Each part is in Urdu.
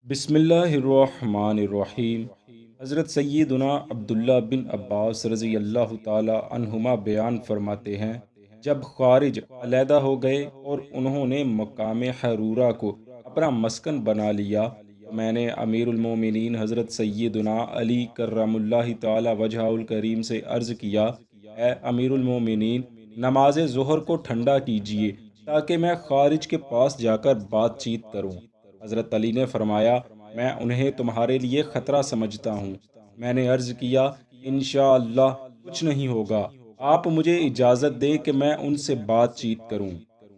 بسم اللہ الرحمن الرحیم۔ حضرت سیدنا عبداللہ بن عباس رضی اللہ تعالی عنہما بیان فرماتے ہیں، جب خارج علیحدہ ہو گئے اور انہوں نے مقام حرورہ کو اپنا مسکن بنا لیا تو میں نے امیر المومنین حضرت سیدنا علی کرم اللہ تعالی وجہہ الکریم سے عرض کیا، اے امیر المومنین، نماز ظہر کو ٹھنڈا کیجیے تاکہ میں خارج کے پاس جا کر بات چیت کروں۔ حضرت علی نے فرمایا، میں انہیں تمہارے لیے خطرہ سمجھتا ہوں۔ میں نے عرض کیا، انشاءاللہ کچھ نہیں ہوگا، آپ مجھے اجازت دیں کہ میں ان سے بات چیت کروں۔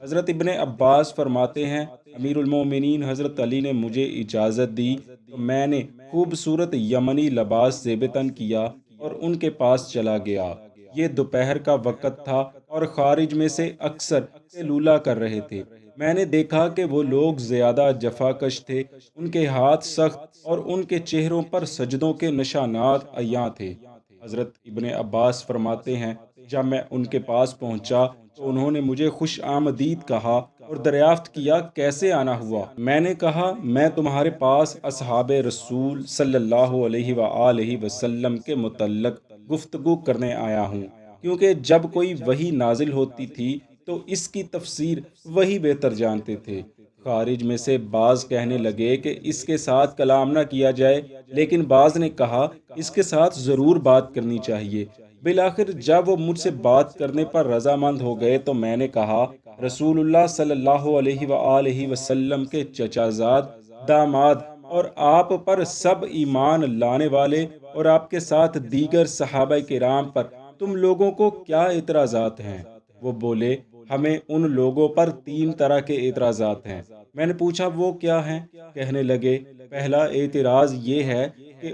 حضرت ابن عباس فرماتے ہیں، امیر المومنین حضرت علی نے مجھے اجازت دی تو میں نے خوبصورت یمنی لباس زیب تن کیا اور ان کے پاس چلا گیا۔ یہ دوپہر کا وقت تھا اور خارج میں سے اکثر لولا کر رہے تھے۔ میں نے دیکھا کہ وہ لوگ زیادہ جفاکش تھے، ان کے ہاتھ سخت اور ان کے چہروں پر سجدوں کے نشانات عیاں تھے۔ حضرت ابن عباس فرماتے ہیں، جب میں ان کے پاس پہنچا تو انہوں نے مجھے خوش آمدید کہا اور دریافت کیا کیسے آنا ہوا۔ میں نے کہا، میں تمہارے پاس اصحاب رسول صلی اللہ علیہ وآلہ وسلم کے متعلق گفتگو کرنے آیا ہوں، کیونکہ جب کوئی وحی نازل ہوتی تھی تو اس کی تفسیر وہی بہتر جانتے تھے۔ خارج میں سے بعض کہنے لگے کہ اس کے ساتھ کلام نہ کیا جائے، لیکن بعض نے کہا اس کے ساتھ ضرور بات کرنی چاہیے۔ بالآخر جب وہ مجھ سے بات کرنے پر رضامند ہو گئے تو میں نے کہا، رسول اللہ صلی اللہ علیہ وآلہ وسلم کے چچا زاد، داماد اور آپ پر سب ایمان لانے والے اور آپ کے ساتھ دیگر صحابہ کرام پر تم لوگوں کو کیا اعتراضات ہیں؟ وہ بولے، ہمیں ان لوگوں پر 3 طرح کے اعتراضات ہیں۔ میں نے پوچھا وہ کیا ہیں؟ کہنے لگے، پہلا اعتراض یہ ہے کہ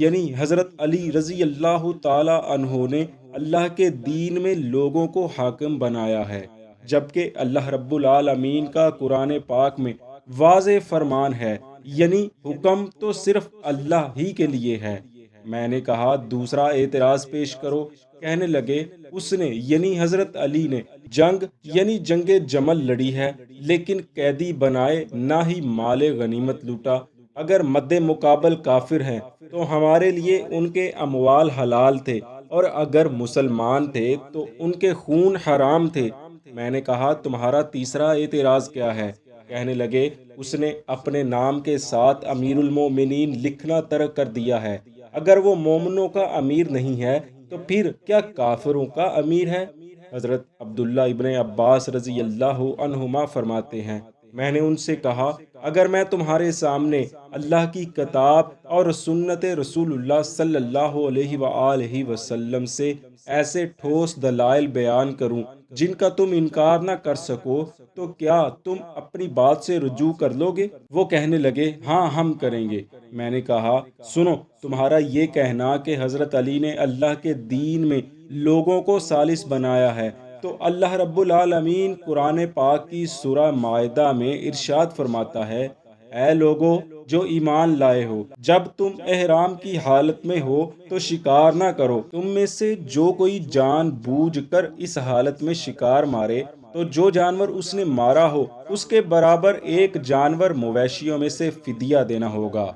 یعنی حضرت علی رضی اللہ تعالی عنہ نے اللہ کے دین میں لوگوں کو حاکم بنایا ہے، جبکہ اللہ رب العالمین کا قرآن پاک میں واضح فرمان ہے، یعنی حکم تو صرف اللہ ہی کے لیے ہے۔ میں نے کہا، دوسرا اعتراض پیش کرو۔ کہنے لگے، اس نے یعنی حضرت علی نے جنگ جمل لڑی ہے، لیکن قیدی بنائے نہ ہی مال غنیمت لوٹا۔ اگر مد مقابل کافر ہیں تو ہمارے لیے ان کے اموال حلال تھے، اور اگر مسلمان تھے تو ان کے خون حرام تھے۔ میں نے کہا، تمہارا تیسرا اعتراض کیا ہے؟ کہنے لگے، اس نے اپنے نام کے ساتھ امیر المومنین لکھنا ترک کر دیا ہے۔ اگر وہ مومنوں کا امیر نہیں ہے تو پھر کیا کافروں کا امیر ہے؟ حضرت عبداللہ ابن عباس رضی اللہ عنہما فرماتے ہیں، میں نے ان سے کہا، اگر میں تمہارے سامنے اللہ کی کتاب اور سنت رسول اللہ صلی اللہ علیہ وآلہ وسلم سے ایسے ٹھوس دلائل بیان کروں جن کا تم انکار نہ کر سکو تو کیا تم اپنی بات سے رجوع کر لو گے؟ وہ کہنے لگے، ہاں ہم کریں گے۔ میں نے کہا، سنو، تمہارا یہ کہنا کہ حضرت علی نے اللہ کے دین میں لوگوں کو ثالث بنایا ہے، تو اللہ رب العالمین قرآن پاک کی سورہ مائدہ میں ارشاد فرماتا ہے، اے لوگو جو ایمان لائے ہو، جب تم احرام کی حالت میں ہو تو شکار نہ کرو۔ تم میں سے جو کوئی جان بوجھ کر اس حالت میں شکار مارے تو جو جانور اس نے مارا ہو اس کے برابر ایک جانور مویشیوں میں سے فدیہ دینا ہوگا،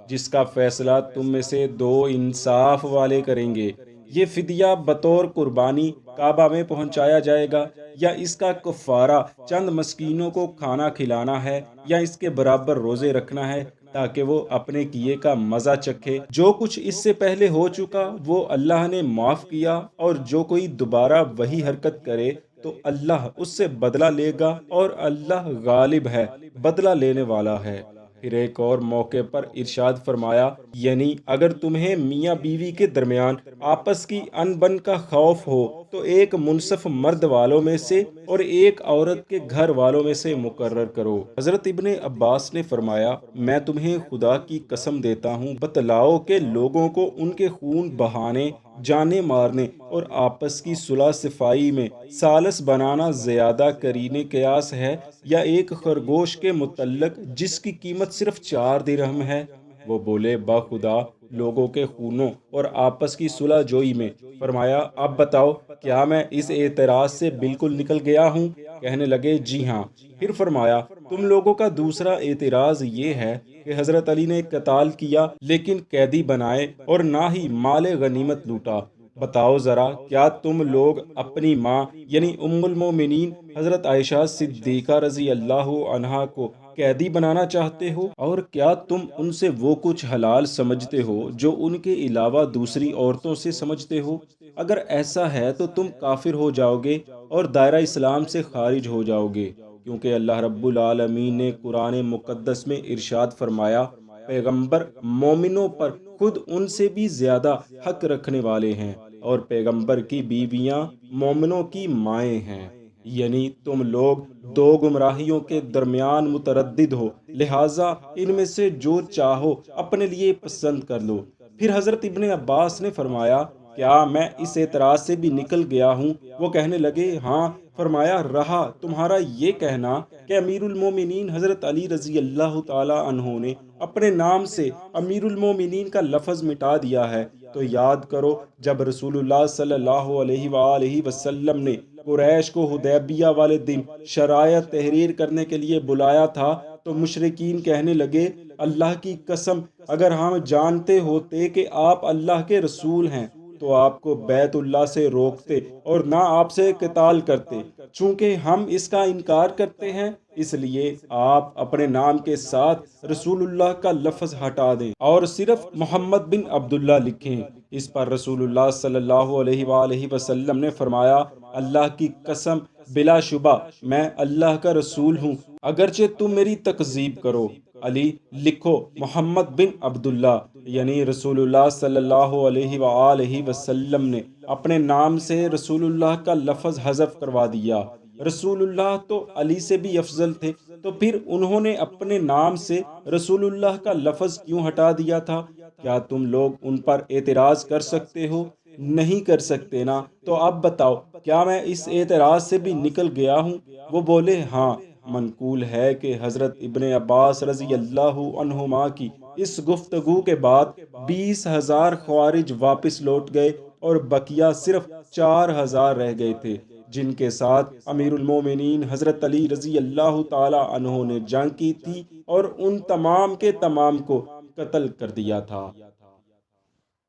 جس کا فیصلہ تم میں سے 2 انصاف والے کریں گے۔ یہ فدیہ بطور قربانی کعبہ میں پہنچایا جائے گا، یا اس کا کفارہ چند مسکینوں کو کھانا کھلانا ہے، یا اس کے برابر روزے رکھنا ہے تاکہ وہ اپنے کیے کا مزہ چکھے۔ جو کچھ اس سے پہلے ہو چکا وہ اللہ نے معاف کیا، اور جو کوئی دوبارہ وہی حرکت کرے تو اللہ اس سے بدلہ لے گا، اور اللہ غالب ہے، بدلہ لینے والا ہے۔ پھر ایک اور موقع پر ارشاد فرمایا، یعنی اگر تمہیں میاں بیوی کے درمیان آپس کی انبن کا خوف ہو تو ایک منصف مرد والوں میں سے اور ایک عورت کے گھر والوں میں سے مقرر کرو۔ حضرت ابن عباس نے فرمایا، میں تمہیں خدا کی قسم دیتا ہوں، بتلاؤ کہ لوگوں کو ان کے خون بہانے، جانیں مارنے اور آپس کی صلح صفائی میں ثالث بنانا زیادہ قرین قیاس ہے، یا ایک خرگوش کے متعلق جس کی قیمت صرف 4 درہم ہے؟ وہ بولے بخدا لوگوں کے خونوں اور آپس کی صلح جوئی میں۔ فرمایا اب بتاؤ کیا میں اس اعتراض سے بالکل نکل گیا ہوں؟ کہنے لگے جی ہاں۔ پھر فرمایا تم لوگوں کا دوسرا اعتراض یہ ہے کہ حضرت علی نے قتال کیا لیکن قیدی بنائے اور نہ ہی مال غنیمت لوٹا۔ بتاؤ ذرا کیا تم لوگ اپنی ماں یعنی ام المومنین حضرت عائشہ صدیقہ رضی اللہ عنہا کو قیدی بنانا چاہتے ہو؟ اور کیا تم ان سے وہ کچھ حلال سمجھتے ہو جو ان کے علاوہ دوسری عورتوں سے سمجھتے ہو؟ اگر ایسا ہے تو تم کافر ہو جاؤ گے اور دائرہ اسلام سے خارج ہو جاؤ گے، کیونکہ اللہ رب العالمین نے قرآن مقدس میں ارشاد فرمایا پیغمبر مومنوں پر خود ان سے بھی زیادہ حق رکھنے والے ہیں، اور پیغمبر کی بیویاں مومنوں کی مائیں ہیں۔ یعنی تم لوگ دو گمراہیوں کے درمیان متردد ہو، لہٰذا ان میں سے جو چاہو اپنے لیے پسند کر لو۔ پھر حضرت ابن عباس نے فرمایا کیا میں اس اعتراض سے بھی نکل گیا ہوں؟ وہ کہنے لگے ہاں۔ فرمایا رہا تمہارا یہ کہنا کہ امیر المومنین حضرت علی رضی اللہ تعالی عنہ نے اپنے نام سے امیر المومنین کا لفظ مٹا دیا ہے، تو یاد کرو جب رسول اللہ صلی اللہ علیہ وآلہ وسلم نے قریش کو حدیبیہ والے دن شرائط تحریر کرنے کے لیے بلایا تھا تو مشرکین کہنے لگے اللہ کی قسم اگر ہم جانتے ہوتے کہ آپ اللہ کے رسول ہیں تو آپ کو بیت اللہ سے روکتے اور نہ آپ سے قتال کرتے، چونکہ ہم اس کا انکار کرتے ہیں اس لیے آپ اپنے نام کے ساتھ رسول اللہ کا لفظ ہٹا دیں اور صرف محمد بن عبداللہ لکھیں۔ اس پر رسول اللہ صلی اللہ علیہ وآلہ وسلم نے فرمایا اللہ کی قسم بلا شبہ میں اللہ کا رسول ہوں، اگرچہ تم میری تکذیب کرو۔ علی لکھو محمد بن عبداللہ، یعنی رسول اللہ صلی اللہ علیہ وآلہ وسلم نے اپنے نام سے رسول اللہ کا لفظ حذف کروا دیا۔ رسول اللہ تو علی سے بھی افضل تھے، تو پھر انہوں نے اپنے نام سے رسول اللہ کا لفظ کیوں ہٹا دیا تھا؟ کیا تم لوگ ان پر اعتراض کر سکتے ہو؟ نہیں کر سکتے نا، تو اب بتاؤ کیا میں اس اعتراض سے بھی نکل گیا ہوں؟ وہ بولے ہاں۔ منقول ہے کہ حضرت ابن عباس رضی اللہ عنہما کی اس گفتگو کے بعد 20,000 خوارج واپس لوٹ گئے اور بقیہ صرف 4,000 رہ گئے تھے، جن کے ساتھ امیر المومنین حضرت علی رضی اللہ تعالی عنہ نے جنگ کی تھی اور ان تمام کے تمام کو قتل کر دیا تھا۔